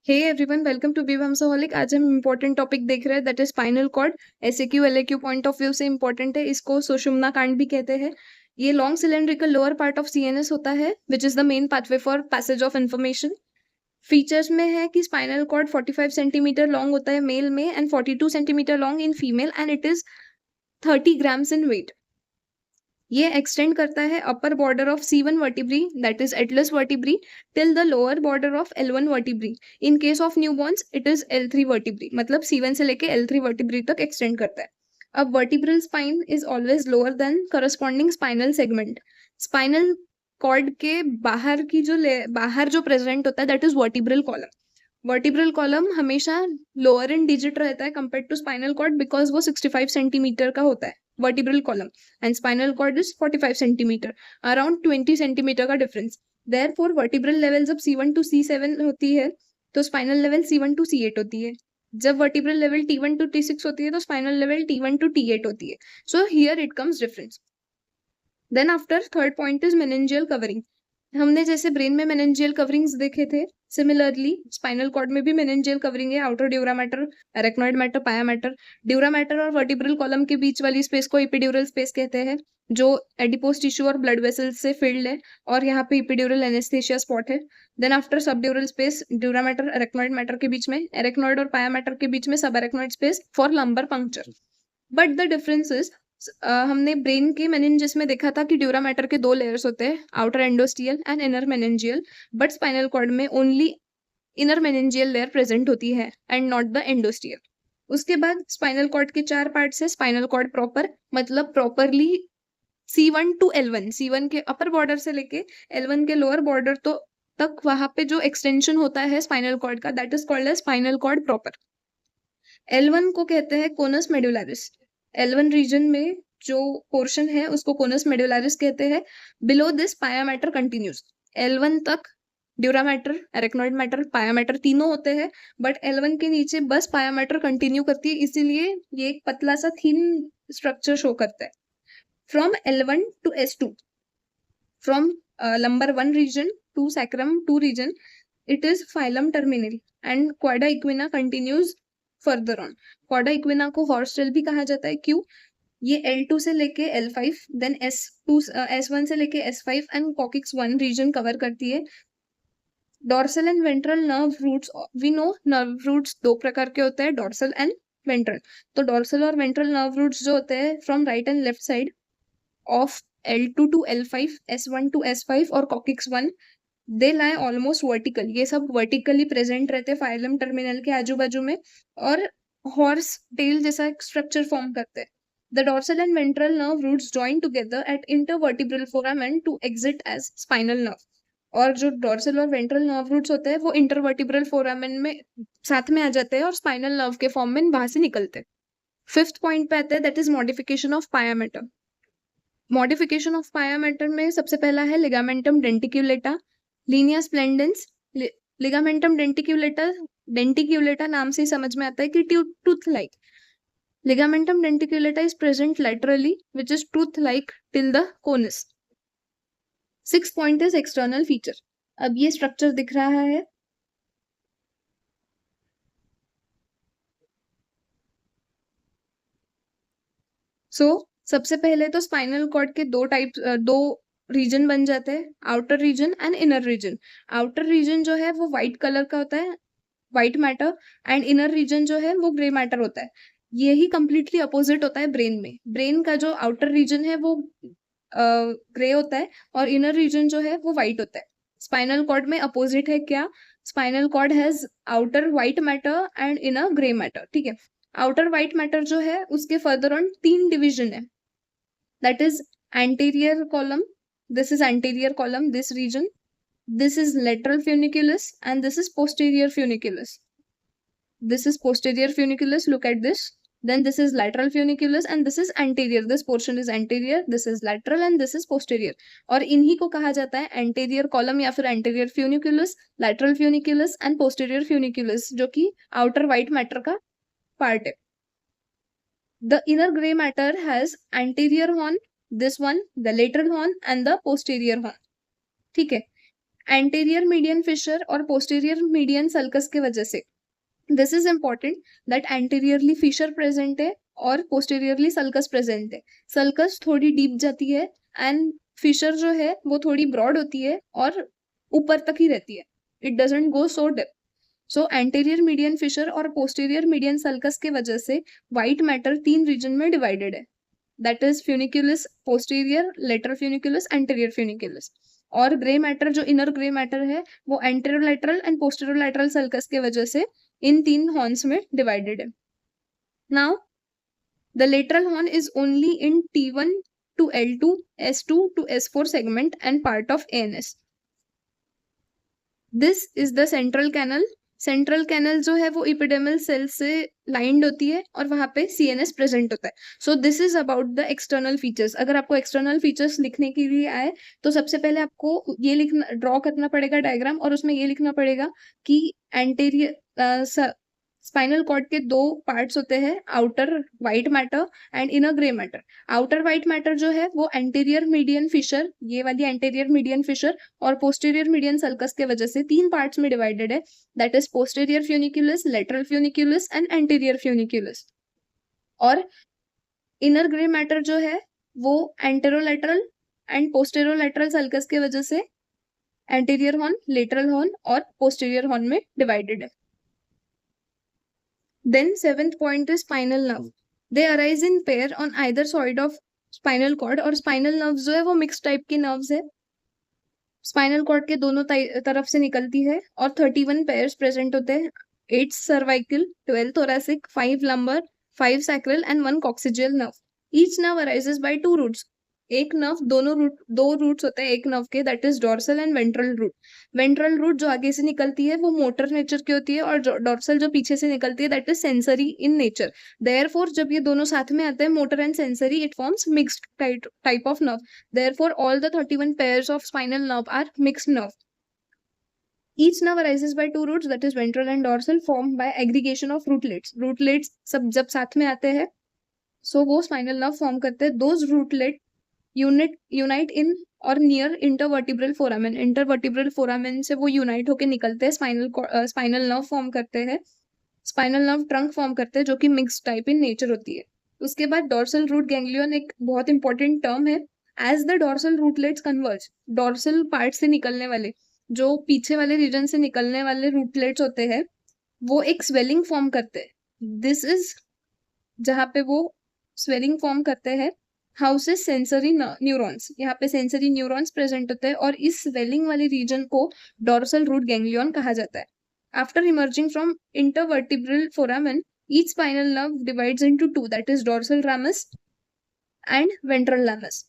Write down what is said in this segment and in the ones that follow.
Hey everyone, welcome to बी वंशोहलिक। आज हम इम्पोर्टेंट टॉपिक देख रहे हैं, that is spinal cord. SAQ LAQ point of view से इम्पोर्टेंट है। इसको सुषुम्ना कांड भी कहते हैं। ये long cylindrical lower part of CNS होता है, which is the main pathway for passage of information. Features में है कि स्पाइनल कॉर्ड 45 सेंटीमीटर लॉन्ग होता है मेल में and 42 centimetre long in female and it is 30 grams in weight. ये extend करता है upper border of C1 vertebrae, that is atlas vertebrae, till the lower border of L1 vertebrae. In case of newborns it is L3 vertebrae, मतलब C1 से लेके L3 vertebrae तक extend करता है। अब vertebral spine is always lower than corresponding spinal segment. Spinal cord के बाहर जो प्रेजेंट होता है that is vertebral column. Vertebral column हमेशा लोअर इन डिजिट रहता है compare to spinal cord, because वो 65 सेंटीमीटर का होता है vertebral column, and spinal cord is 45 centimetre, around 20 centimetre का डिफरेंस। देयरफॉर वर्टिब्रल लेवल जब C1 टू C7 होती है तो spinal level C1 to C8 होती है। जब vertebral level T1 to T6 होती है तो spinal level T1 to T8 होती है। So here it comes difference. Then after third point is meningeal covering. हमने जैसे ब्रेन में मेनिंजियल कवरिंग्स देखे थे, सिमिलरली स्पाइनल कॉर्ड में भी मेनिंजियल कवरिंग है। Outer dura mater, arachnoid matter, पाया मैटर। ड्यूरा मैटर और वर्टिब्रल कॉलम के बीच वाली स्पेस को एपिड्यूरल स्पेस कहते हैं, जो एडिपोज टिश्यू और ब्लड वेसल्स से फिल्ड है, और यहाँ पे एपिड्यूरल एनेस्थेसिया स्पॉट है। Then after subdural space dura mater arachnoid mater के बीच में, एरेक्नॉइड और पाया मैटर के बीच में सब arachnoid space for lumbar puncture. But the difference is, हमने ब्रेन के मेनिंजिस में देखा था कि ड्यूरा मैटर के दो लेयर्स होते हैं, outer endosteal and inner meningeal. But spinal cord में only inner meningeal layer present होती है एंड नॉट द एंडोस्टियल। उसके बाद स्पाइनल कॉर्ड के चार पार्ट्स है। स्पाइनल कॉर्ड प्रॉपर, मतलब properly C1 to L1, C1 के अपर बॉर्डर से लेके L1 के लोअर बॉर्डर तो तक वहां पे जो एक्सटेंशन होता है स्पाइनल कॉर्ड का, that is called as spinal cord proper. L1 को कहते हैं कोनस मेडुलारिस। L1 रीजन में जो पोर्शन है उसको कोनस मेडुलारिस कहते हैं। बिलो दिस पाया मैटर कंटिन्यूज। L1 तक ड्यूरा मैटर, एरेक्नॉइड मैटर, पाया मैटर तीनों होते हैं, बट L1 के नीचे बस पाया मैटर कंटिन्यू करती है, इसीलिए ये एक पतला सा थीन स्ट्रक्चर शो करता है। From L1 to S2, from lumbar 1 region to sacrum 2 region, it is phylum terminal and quada equina continues further on. Cauda equina को हॉर्स टेल भी कहा जाता है। क्यों? ये L2 से लेके L5, देन S1 से लेके S5 and coccyx 1 reason cover करती है। Dorsal and ventral nerve roots, we know nerve roots दो प्रकार के होते हैं, डॉर्सल एंड वेंट्रल। तो डॉर्सल और वेंट्रल नर्व रूट्स जो होते हैं from right and left side of L2 to L5, S1 to S5 और coccyx 1, they lie almost vertical. ये सब वर्टिकली प्रेजेंट रहते हैं फाइलम टर्मिनल के आजू बाजू में, और हॉर्स टेल जैसा स्ट्रक्चर फॉर्म करते हैं। The dorsal and ventral nerve roots join together at intervertebral foramen to exit as spinal nerve. और जो डॉर्सल और वेंट्रल नर्व रूट्स होते हैं वो इंटरवर्टिब्रल फोरामेन में साथ में आ जाते हैं और स्पाइनल नर्व के फॉर्म में बाहर से निकलते हैं। फिफ्थ पॉइंट पे आते हैं, that is modification of pia mater. Modification of pia mater में सबसे पहला है ligamentum denticulata, linea splendens. Ligamentum denticulata नाम से ही समझ में आता है कि tooth like. Ligamentum denticulata is present laterally which is tooth like till the conus. Six point is external feature. अब ये स्ट्रक्चर दिख रहा है, सबसे पहले तो स्पाइनल कॉर्ड के दो रीजन बन जाते हैं, outer region and inner region. Outer region जो है वो व्हाइट कलर का होता है, white matter, and inner region जो है वो ग्रे मैटर होता है। यही कंप्लीटली अपोजिट होता है ब्रेन में। ब्रेन का जो आउटर रीजन है वो ग्रे होता है और इनर रीजन जो है वो व्हाइट होता है। स्पाइनल कॉर्ड में अपोजिट है क्या? Spinal cord has outer white matter and inner grey matter. ठीक है, आउटर व्हाइट मैटर जो है उसके फर्दर ऑन 3 डिविजन है, that is anterior column, this is anterior column, this region, this is lateral funiculus, and this is posterior funiculus. This is posterior funiculus, look at this. Then this is lateral funiculus and this is anterior. This portion is anterior, this is lateral and this is posterior. और इन्हीं को कहा जाता है anterior column या फिर anterior funiculus, lateral funiculus and posterior funiculus, जो कि outer white matter का part है। The inner gray matter has anterior horn, this one, the lateral horn and the posterior horn. ठीक है, एंटीरियर मीडियन फिशर और posterior median sulcus के वजह से। This is important that anteriorly fissure present है और पोस्टीरियरली सल्कस प्रेजेंट है। Sulcus थोड़ी डीप जाती है एंड फिशर जो है वो थोड़ी ब्रॉड होती है और ऊपर तक ही रहती है, it doesn't go so deep. So anterior median fissure और पोस्टीरियर मीडियन सल्कस के वजह से व्हाइट मैटर 3 रीजन में डिवाइडेड है, that is funiculus posterior, lateral funiculus, anterior funiculus. और ग्रे मैटर जो इनर ग्रे मैटर है वो एंटेरोलैटरल एंड पोस्टेरोलैटरल सल्कस के वजह से इन 3 हॉर्न्स में डिवाइडेड है। Now the lateral horn is only in T1 to L2, S2 to S4 segment and part of ANS. This is the central canal. Central canal जो है वो इपिडेमल cell से lined होती है और वहां पे सीएनएस प्रेजेंट होता है। सो this is about the external features. अगर आपको एक्सटर्नल फीचर्स लिखने के लिए आए तो सबसे पहले आपको ये लिखना, ड्रॉ करना पड़ेगा डायग्राम, और उसमें ये लिखना पड़ेगा कि एंटेरियर स्पाइनल कॉर्ड के 2 पार्ट्स होते हैं, outer white matter and inner grey matter. Outer white matter जो है वो एंटीरियर मीडियन फिशर, ये वाली एंटीरियर मीडियन फिशर और पोस्टीरियर मीडियन सल्कस के वजह से 3 पार्ट्स में डिवाइडेड है, that is posterior funiculus, lateral funiculus and anterior funiculus. और इनर ग्रे मैटर जो है वो एंटेरोलैटरल एंड पोस्टेरोलैटरल सल्कस के वजह से एंटीरियर हॉर्न, लेटरल हॉर्न और पोस्टीरियर हॉर्न में डिवाइडेड है। Then 7th point is spinal nerve. They arise in pair on either side of spinal cord, और spinal nerves जो है वो mixed type की nerves है, स्पाइनल कॉर्ड के दोनों तरफ से निकलती है और 31 पेयर्स प्रेजेंट होते हैं, 8 cervical, 12 thoracic, 5 lumbar, 5 sacral and 1 coccygeal nerve. Each nerve arises by 2 roots. एक नर्व दो रूट्स होते हैं एक नर्व के, that is dorsal and ventral root. Ventral root जो आगे से निकलती है वो मोटर नेचर की होती है और डॉर्सल जो पीछे से निकलती है that is sensory in nature. Therefore जब ये दोनों साथ में आते हैं, motor and sensory, it forms mixed type of nerve. Therefore all the 31 pairs of spinal nerve are mixed nerve. Each nerve arises by 2 roots, that is ventral and dorsal, formed by aggregation of rootlets. Rootlets सब जब साथ में आते हैं so वो spinal nerve form करते हैं। Those rootlet unite इन और near intervertebral foramen. Intervertebral foramen से वो यूनाइट होके निकलते हैं, स्पाइनल नर्व फॉर्म करते हैं, स्पाइनल नर्व ट्रंक फॉर्म करते हैं जो कि मिक्स टाइप इन नेचर होती है। उसके बाद डॉर्सल रूट गैंग्लियन एक बहुत इंपॉर्टेंट टर्म है। As the dorsal rootlets converge, dorsal part से निकलने वाले, जो पीछे वाले रीजन से निकलने वाले रूटलेट्स होते हैं वो एक स्वेलिंग फॉर्म करते हैं। दिस इज जहाँ पे वो स्वेलिंग फॉर्म करते हैं हाउसेस सेंसरी न्यूरॉन्स, यहाँ पे सेंसरी न्यूरॉन्स प्रेजेंट होते हैं और इस स्वेलिंग वाली रीजन को डॉर्सल रूट गैंग्लियन कहा जाता है। After emerging from intervertebral foramen, each spinal nerve divides into 2, that is dorsal ramus and ventral ramus.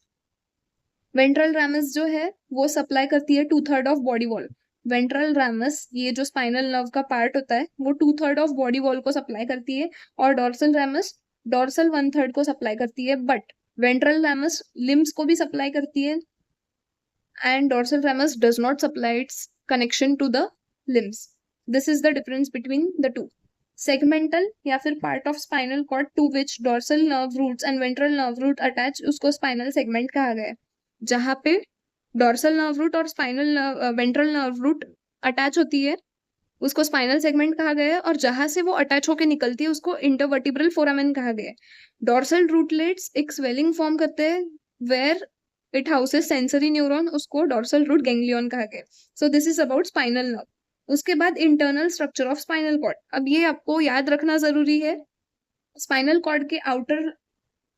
Ventral ramus जो है वो सप्लाई करती है 2/3 of body wall. Ventral ramus, ये जो स्पाइनल नर्व का पार्ट होता है, वो 2/3 ऑफ बॉडी वॉल को सप्लाई करती है और डॉर्सल रामस डॉर्सल 1/3 को सप्लाई करती है। बट वेंट्रल रामस लिम्स को भी सप्लाई करती है and dorsal ramus does not supply its connection to the limbs. This is the difference between the two. Segmental या फिर part of spinal cord to which dorsal nerve roots and ventral nerve root attach, उसको spinal segment कहा गया है। जहाँ पे dorsal nerve root और ventral nerve root attach होती है उसको स्पाइनल सेगमेंट कहा गया है, और जहां से वो अटैच होकर निकलती है उसको इंटरवर्टिब्रल फोरामेन कहा गया है। डॉर्सल रूटलेट्स एक स्वेलिंग फॉर्म करते हैं where it houses sensory neuron, उसको डॉर्सल रूट गैंग्लियन कहा गया। So this is about spinal nerve. उसके बाद internal structure of spinal cord. अब ये आपको याद रखना जरूरी है, स्पाइनल कॉर्ड के आउटर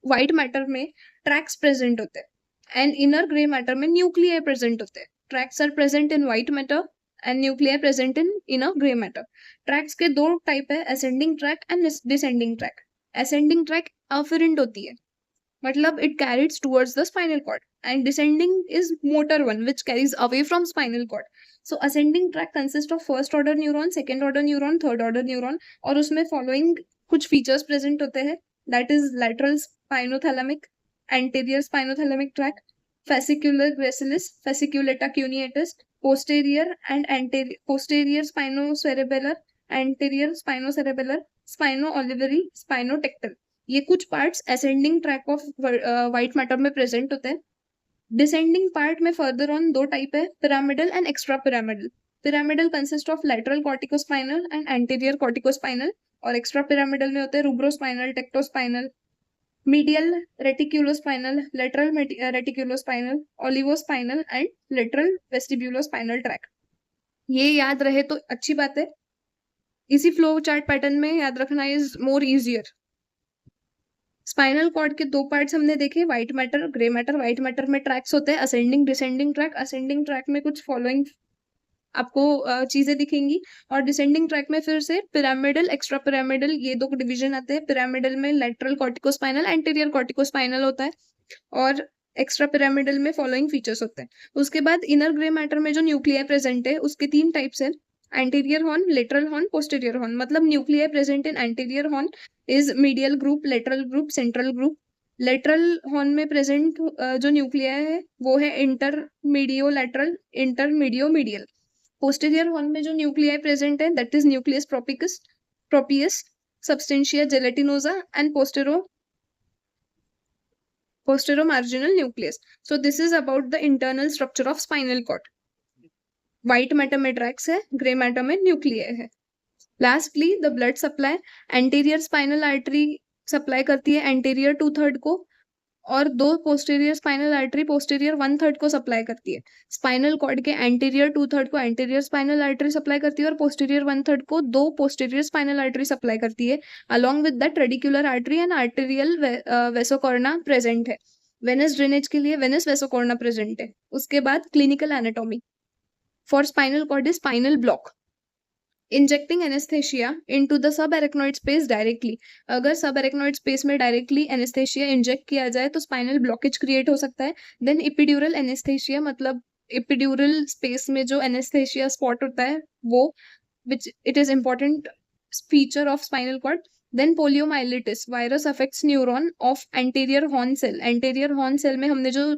व्हाइट मैटर में ट्रैक्स प्रेजेंट होते हैं एंड इनर ग्रे मैटर में न्यूक्लियर प्रेजेंट होते हैं। Tracts are present in white matter and nuclear present in inner grey matter. Tracts के 2 टाइप है, ascending tract and descending tract. Ascending tract afferent होती है, मतलब it carries towards the spinal cord, and descending is motor one which carries away from spinal cord. So ascending tract consist of first order neuron, second order neuron, third order neuron, और उसमें following कुछ features present होते हैं, that is lateral spinothalamic, anterior spinothalamic tract, fascicular gracilis, fasciculata cuneatus, posterior and anterior, posterior spinocerebellar, anterior spinocerebellar, spino-olivary, spinotectal। ये कुछ parts ascending tract of white matter में present होते हैं। डिसेंडिंग पार्ट में further on दो type है, pyramidal and extra pyramidal. Pyramidal consist of lateral corticospinal and anterior corticospinal, और extra pyramidal में होते हैं rubrospinal, tectospinal, medial reticulospinal, lateral reticulospinal, olivospinal and lateral vestibulospinal tract. ये याद रहे तो अच्छी बात है, इसी फ्लो चार्ट पैटर्न में याद रखना is more easier. Spinal cord के दो पार्ट्स हमने देखे, white matter, grey matter. White matter में ट्रैक्स होते हैं, ascending descending tract. Ascending tract में कुछ फॉलोइंग आपको चीजें दिखेंगी, और डिसेंडिंग ट्रैक में फिर से पिरामिडल, एक्स्ट्रा पिरामिडल, ये दो डिवीजन आते हैं। पिरामिडल में लेटरल कॉर्टिकोस्पाइनल, एंटीरियर कॉर्टिकोस्पाइनल होता है, और एक्स्ट्रा पिरामिडल में फॉलोइंग फीचर्स होते हैं। उसके बाद इनर ग्रे मैटर में जो न्यूक्लिया प्रेजेंट है उसके तीन टाइप्स है, anterior horn, lateral horn, posterior horn. मतलब nuclei present in anterior horn is medial group, lateral group, central group. Lateral horn में प्रेजेंट जो न्यूक्लिया है वो है intermedio lateral, intermedio medial. Posterior horn में जो न्यूक्लिया प्रेजेंट है that is nucleus proprius, substantia gelatinosa and posteromarginal nucleus. So this is about the internal structure of spinal cord. White matter में tracks है, grey matter में nuclear है। Lastly the blood supply, anterior spinal artery supply करती है anterior 2/3 को, और दो posterior spinal artery posterior 1/3 को सप्लाई करती है। स्पाइनल कॉर्ड के एंटीरियर 2/3 को एंटीरियर स्पाइनल आर्टरी सप्लाई करती है, और पोस्टीरियर 1/3 को दो पोस्टीरियर स्पाइनल आर्टरी सप्लाई करती है। Along with that radicular artery and arterial vasocorona present है। वेनस ड्रेनेज के लिए वेनस वेसोकॉर्ना प्रेजेंट है। उसके बाद clinical anatomy for spinal cord is spinal block. Injecting anaesthesia into the sub arachnoid space directly. अगर sub arachnoid space में directly anaesthesia inject किया जाए तो स्पाइनल ब्लॉकेज क्रिएट हो सकता है। देन एपिड्यूरल एनेस्थेशिया, मतलब एपिड्यूरल स्पेस में जो एनेस्थेशिया स्पॉट होता है वो, विच it is important feature of spinal cord. Then poliomyelitis, virus affects neuron of anterior horn cell. Anterior horn cell में हमने जो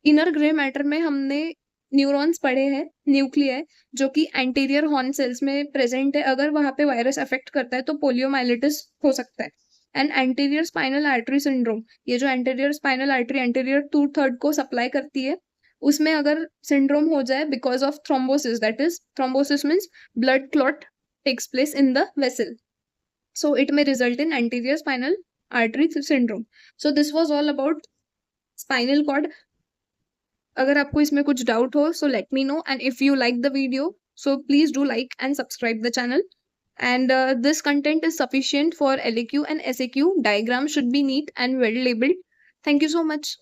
इनर ग्रे मैटर में हमने न्यूरॉन्स पढ़े हैं, न्यूक्लिया जो कि एंटीरियर हॉर्न सेल्स में प्रेजेंट है, अगर वहां पे वायरस अफेक्ट करता है तो पोलियोमाइलिटिस हो सकता है। And anterior spinal artery syndrome, ये जो एंटीरियर स्पाइनल आर्टरी एंटीरियर 2/3 को सप्लाई करती है, उसमें अगर सिंड्रोम हो जाए because of thrombosis, that is thrombosis means blood clot takes place in the vessel, so it may result in anterior spinal artery syndrome. So this was all about spinal cord. अगर आपको इसमें कुछ doubt हो so let me know, and if you like the video so please do like and subscribe the channel. And this content is sufficient for LAQ and SAQ. Diagram should be neat and well labeled. Thank you so much.